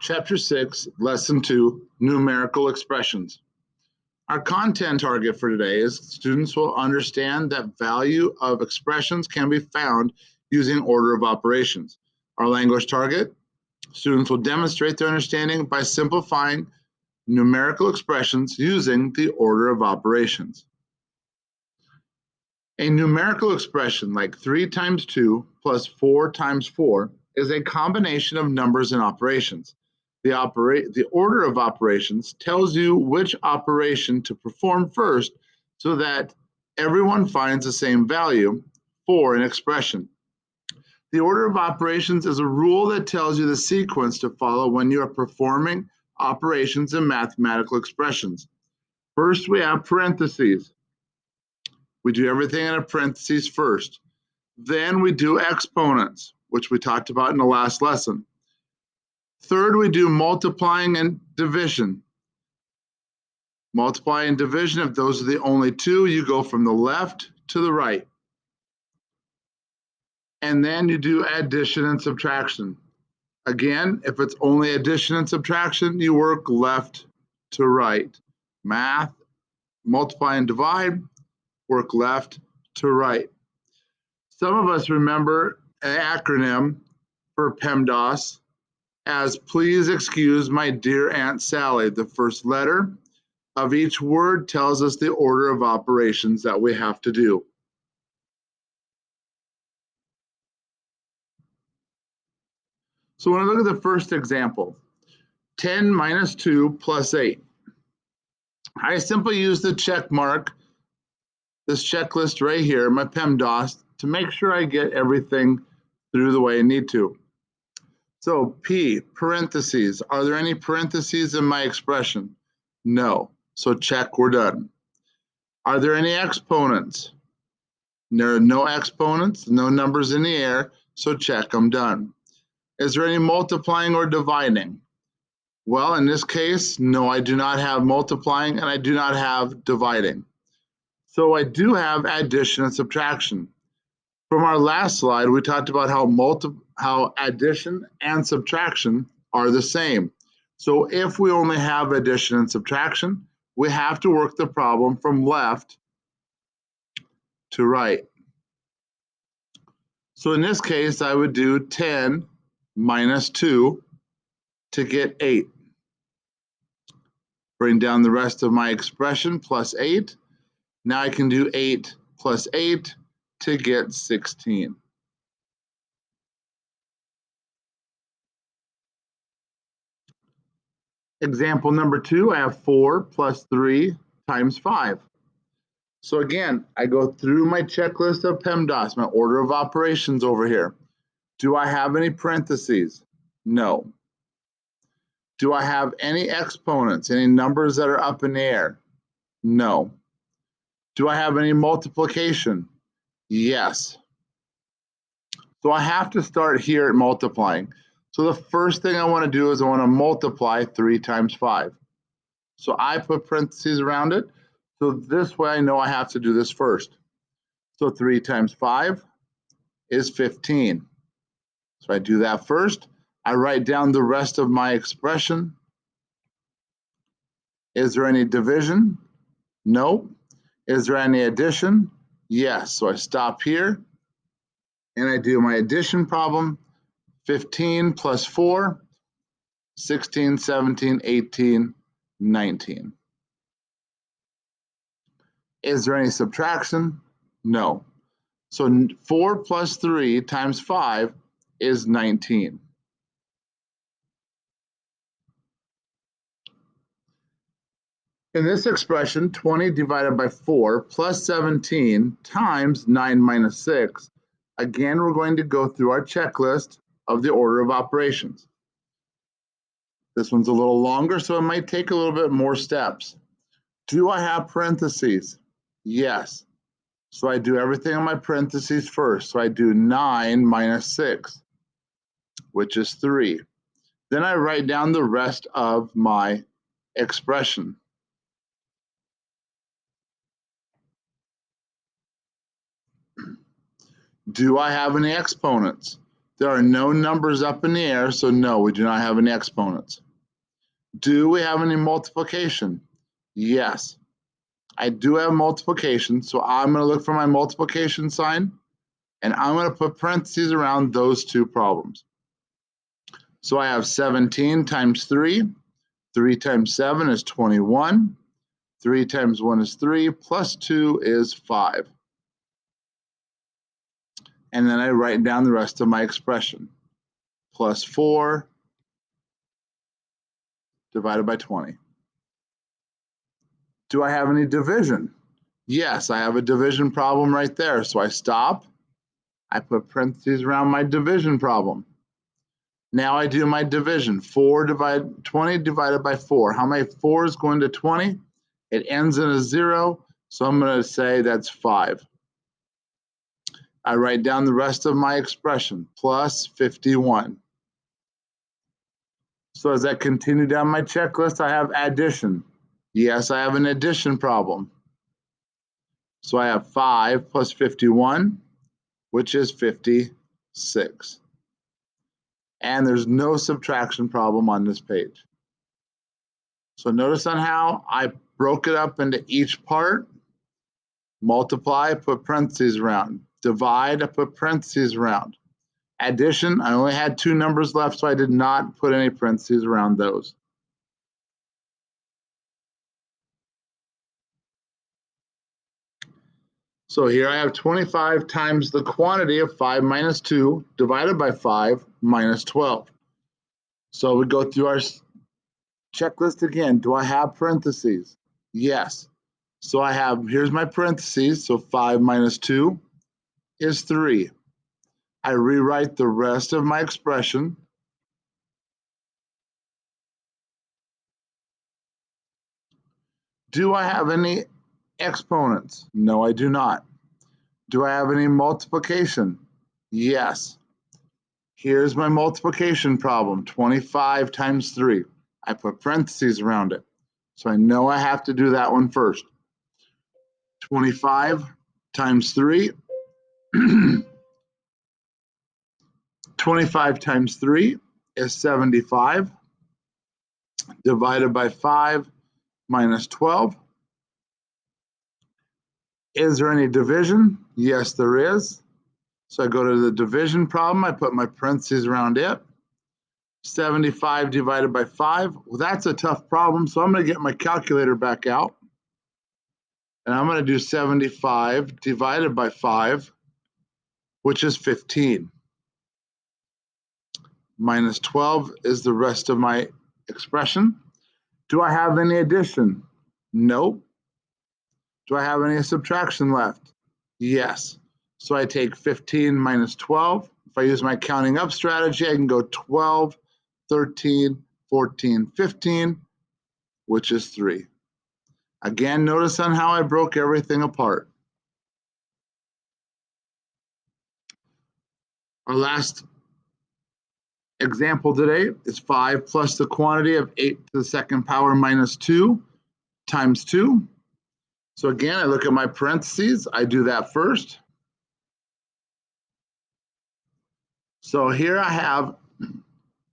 Chapter 6, Lesson 2, Numerical Expressions. Our content target for today is students will understand that value of expressions can be found using order of operations. Our language target, students will demonstrate their understanding by simplifying numerical expressions using the order of operations. A numerical expression like 3 times 2 plus 4 times 4 is a combination of numbers and operations. The order of operations tells you which operation to perform first so that everyone finds the same value for an expression. The order of operations is a rule that tells you the sequence to follow when you are performing operations in mathematical expressions. First, we have parentheses. We do everything in a parentheses first. Then we do exponents, which we talked about in the last lesson. Third, we do multiplying and division. Multiplying and division, if those are the only two, you go from the left to the right. And then you do addition and subtraction. Again, if it's only addition and subtraction, you work left to right. Math, multiply and divide, work left to right. Some of us remember an acronym for PEMDAS as please excuse my dear Aunt Sally. The first letter of each word tells us the order of operations that we have to do. So when I look at the first example, 10 minus 2 plus 8. I simply use the check mark, this checklist right here, my PEMDAS, to make sure I get everything through the way I need to. So P, parentheses. Are there any parentheses in my expression? No. So check, we're done. Are there any exponents? There are no exponents, no numbers in the air, so check, I'm done. Is there any multiplying or dividing? Well, in this case, no, I do not have multiplying and I do not have dividing. So I do have addition and subtraction. From our last slide, we talked about how addition and subtraction are the same. So if we only have addition and subtraction, we have to work the problem from left to right. So in this case, I would do 10 minus 2 to get 8. Bring down the rest of my expression plus 8. Now I can do 8 plus 8 to get 16. Example number 2, I have 4 plus 3 times 5. So again, I go through my checklist of PEMDAS, my order of operations over here. Do I have any parentheses? No. Do I have any exponents, any numbers that are up in the air? No. Do I have any multiplication? Yes. So I have to start here at multiplying. So the first thing I want to do is I want to multiply 3 times 5. So I put parentheses around it. So this way I know I have to do this first. So 3 times 5 is 15. So I do that first. I write down the rest of my expression. Is there any division? No. Is there any addition? Yes. So I stop here and I do my addition problem. 15 plus 4, 16, 17, 18, 19. Is there any subtraction? No. So 4 plus 3 times 5 is 19. In this expression, 20 divided by 4 plus 17 times 9 minus 6. Again, we're going to go through our checklist of the order of operations. This one's a little longer, so it might take a little bit more steps. Do I have parentheses? Yes. So I do everything in my parentheses first. So I do 9 minus 6, which is 3. Then I write down the rest of my expression. Do I have any exponents? There are no numbers up in the air, so no, we do not have any exponents. Do we have any multiplication? Yes. I do have multiplication, so I'm going to look for my multiplication sign, and I'm going to put parentheses around those two problems. So I have 17 times 3. 3 times 7 is 21. 3 times 1 is 3, plus 2 is 5. And then I write down the rest of my expression. Plus 4 divided by 20. Do I have any division? Yes, I have a division problem right there. So I stop. I put parentheses around my division problem. Now I do my division. 20 divided by 4. How many 4s go into 20? It ends in a 0, so I'm going to say that's 5. I write down the rest of my expression, plus 51. So as I continue down my checklist, I have addition. Yes, I have an addition problem. So I have 5 plus 51, which is 56. And there's no subtraction problem on this page. So notice on how I broke it up into each part. Multiply, I put parentheses around. Divide, I put parentheses around. Addition, I only had 2 numbers left, so I did not put any parentheses around those. So here I have 25 times the quantity of 5 minus 2 divided by 5 minus 12. So we go through our checklist again. Do I have parentheses? Yes. So I have, here's my parentheses, so 5 minus 2 is 3. I rewrite the rest of my expression. Do I have any exponents? No, I do not. Do I have any multiplication? Yes. Here's my multiplication problem, 25 times 3. I put parentheses around it, so I know I have to do that one first. 25 times 3. 25 times 3 is 75, divided by 5 minus 12. Is there any division? Yes, there is. So I go to the division problem. I put my parentheses around it. 75 divided by 5. Well, that's a tough problem, so I'm going to get my calculator back out. And I'm going to do 75 divided by 5, which is 15. Minus 12 is the rest of my expression. Do I have any addition? Nope. Do I have any subtraction left? Yes. So I take 15 minus 12. If I use my counting up strategy, I can go 12, 13, 14, 15, which is 3. Again, notice on how I broke everything apart. Our last example today is 5 plus the quantity of 8 to the second power minus 2 times 2. So again, I look at my parentheses. I do that first. So here I have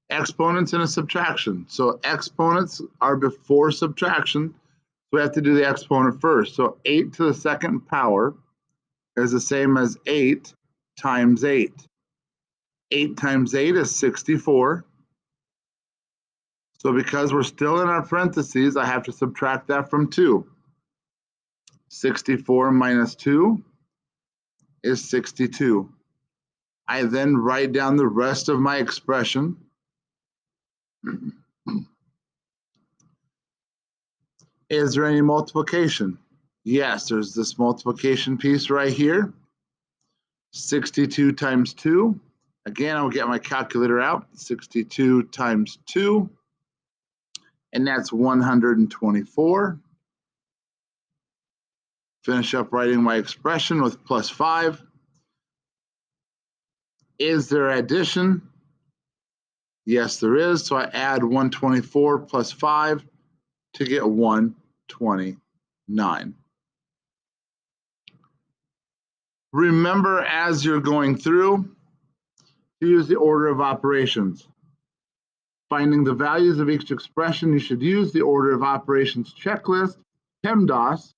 exponents and a subtraction. So exponents are before subtraction. So we have to do the exponent first. So 8 to the second power is the same as 8 times 8. 8 times 8 is 64. So because we're still in our parentheses, I have to subtract that from 2. 64 minus 2 is 62. I then write down the rest of my expression. Is there any multiplication? Yes, there's this multiplication piece right here. 62 times 2. Again, I'll get my calculator out. 62 times 2, and that's 124. Finish up writing my expression with plus 5. Is there addition? Yes, there is. So I add 124 plus 5 to get 129. Remember, as you're going through, to use the order of operations. Finding the values of each expression, you should use the order of operations checklist, PEMDAS,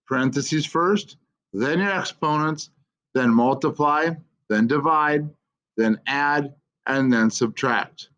parentheses first, then your exponents, then multiply, then divide, then add, and then subtract.